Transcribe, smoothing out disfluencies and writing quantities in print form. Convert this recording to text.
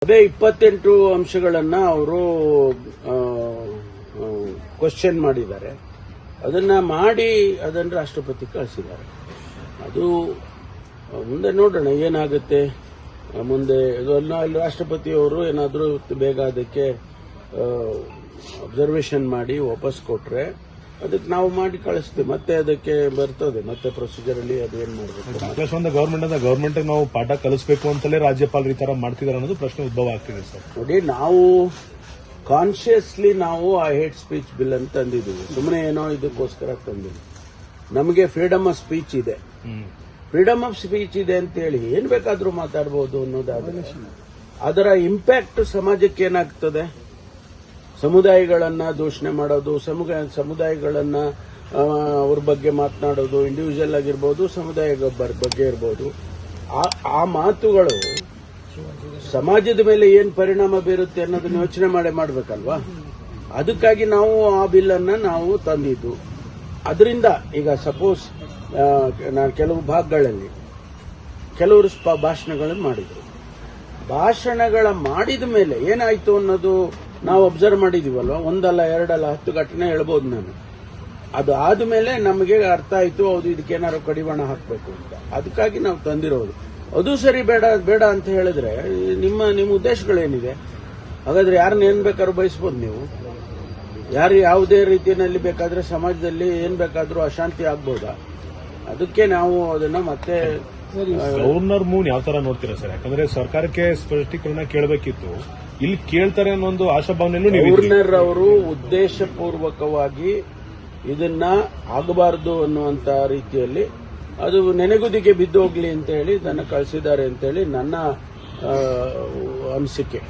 ಅದೇ 28 ಅಂಶಗಳನ್ನ ಅವರು ಕ್ವಶನ್ ಮಾಡಿದ್ದಾರೆ. ಅದನ್ನ ಮಾಡಿ ಅದನ್ನು ರಾಷ್ಟ್ರಪತಿ ಕಳಿಸಿದ್ದಾರೆ. ಅದು ಮುಂದೆ ನೋಡೋಣ ಏನಾಗುತ್ತೆ ಮುಂದೆ. ಅಲ್ಲಿ ರಾಷ್ಟ್ರಪತಿ ಅವರು ಏನಾದರೂ ಬೇಗ ಅದಕ್ಕೆ ಅಬ್ಸರ್ವೇಷನ್ ಮಾಡಿ ವಾಪಸ್ ಕೊಟ್ರೆ ಅದಕ್ಕೆ ನಾವು ಮಾಡಿ ಕಳಿಸ್ತೀವಿ. ಮತ್ತೆ ಅದಕ್ಕೆ ಬರ್ತದೆ ಮತ್ತೆ ಪ್ರೊಸೀಜರ್ ಅಲ್ಲಿ ಅದೇನ್ ಮಾಡಬೇಕು. ಗವರ್ಮೆಂಟ್ ನಾವು ಪಾಠ ಕಲಿಸಬೇಕು ಅಂತಲೇ ರಾಜ್ಯಪಾಲರು ಈ ತರ ಮಾಡ್ತಿದ್ದಾರೆ ಅನ್ನೋದು ಪ್ರಶ್ನೆ ಉದ್ಭವ ಆಗ್ತಿದೆ ಸರ್. ನೋಡಿ, ನಾವು ಕಾನ್ಶಿಯಸ್ಲಿ ನಾವು ಆ ಹೇಟ್ ಸ್ಪೀಚ್ ಬಿಲ್ ಅಂತ ತಂದಿದ್ದೀವಿ. ಸುಮ್ಮನೆ ಏನೋ ಇದಕ್ಕೋಸ್ಕರ ತಂದಿದ್ದೀವಿ. ನಮಗೆ ಫ್ರೀಡಮ್ ಆಫ್ ಸ್ಪೀಚ್ ಇದೆ. ಫ್ರೀಡಮ್ ಆಫ್ ಸ್ಪೀಚ್ ಇದೆ ಅಂತ ಹೇಳಿ ಏನ್ ಬೇಕಾದ್ರೂ ಮಾತಾಡಬಹುದು ಅನ್ನೋದಾದ್ರೆ ಅದರ ಇಂಪ್ಯಾಕ್ಟ್ ಸಮಾಜಕ್ಕೆ ಏನಾಗ್ತದೆ. ಸಮುದಾಯಗಳನ್ನ ದೂಷಣೆ ಮಾಡೋದು, ಸಮುದಾಯಗಳನ್ನ ಅವ್ರ ಬಗ್ಗೆ ಮಾತನಾಡೋದು, ಇಂಡಿವಿಜುವಲ್ ಆಗಿರ್ಬೋದು, ಸಮುದಾಯ ಬಗ್ಗೆ ಇರ್ಬೋದು, ಆ ಮಾತುಗಳು ಸಮಾಜದ ಮೇಲೆ ಏನ್ ಪರಿಣಾಮ ಬೀರುತ್ತೆ ಅನ್ನೋದನ್ನ ಯೋಚನೆ ಮಾಡಬೇಕಲ್ವಾ. ಅದಕ್ಕಾಗಿ ನಾವು ಆ ಬಿಲ್ ಅನ್ನ ನಾವು ತಂದಿದ್ದು. ಅದರಿಂದ ಈಗ ಸಪೋಸ್ ನಾನು ಕೆಲವು ಭಾಗಗಳಲ್ಲಿ ಕೆಲವರು ಭಾಷಣಗಳನ್ನು ಮಾಡಿದ್ರು. ಭಾಷಣಗಳ ಮಾಡಿದ ಮೇಲೆ ಏನಾಯ್ತು ಅನ್ನೋದು ನಾವು ಅಬ್ಸರ್ವ್ ಮಾಡಿದೀವಲ್ವ. ಒಂದಲ್ಲ ಎರಡಲ್ಲ 10 ಘಟನೆ ಹೇಳ್ಬೋದು ನಾನು. ಅದು ಆದ್ಮೇಲೆ ನಮಗೆ ಅರ್ಥ ಆಯ್ತು, ಹೌದು ಇದಕ್ಕೇನಾದ್ರು ಕಡಿವಾಣ ಹಾಕಬೇಕು ಅಂತ. ಅದಕ್ಕಾಗಿ ನಾವು ತಂದಿರೋದು. ಅದು ಸರಿ ಬೇಡ ಅಂತ ಹೇಳಿದ್ರೆ ನಿಮ್ಮ ಉದ್ದೇಶಗಳೇನಿದೆ? ಹಾಗಾದ್ರೆ ಯಾರನ್ನ ಏನ್ ಬೇಕಾದ್ರೂ ಬಯಸ್ಬೋದು ನೀವು. ಯಾರು ಯಾವುದೇ ರೀತಿಯಲ್ಲಿ ಬೇಕಾದ್ರೆ ಸಮಾಜದಲ್ಲಿ ಏನ್ ಬೇಕಾದ್ರೂ ಅಶಾಂತಿ ಆಗ್ಬೋದಾ? ಅದಕ್ಕೆ ನಾವು ಅದನ್ನ ಮತ್ತೆ ಗವರ್ನರ್ ಮೂನ್ ಯಾವ ತರ ನೋಡ್ತೀರಾ ಸರ್? ಯಾಕಂದ್ರೆ ಸರ್ಕಾರಕ್ಕೆ ಸ್ಪಷ್ಟೀಕರಣ ಕೇಳಬೇಕಿತ್ತು, ಇಲ್ಲಿ ಕೇಳ್ತಾರೆ ಅನ್ನೋ ಒಂದು ಆಶಾಭಾವನೆಯನ್ನು ಗವರ್ನರ್ ಅವರು ಉದ್ದೇಶಪೂರ್ವಕವಾಗಿ ಇದನ್ನ ಆಗಬಾರದು ಅನ್ನುವಂತ ರೀತಿಯಲ್ಲಿ ಅದು ನೆನೆಗುದಿಗೆ ಬಿದ್ದೋಗ್ಲಿ ಅಂತ ಹೇಳಿ ಇದನ್ನು ಕಳಿಸಿದ್ದಾರೆ ಅಂತ ಹೇಳಿ ನನ್ನ ಅನಿಸಿಕೆ.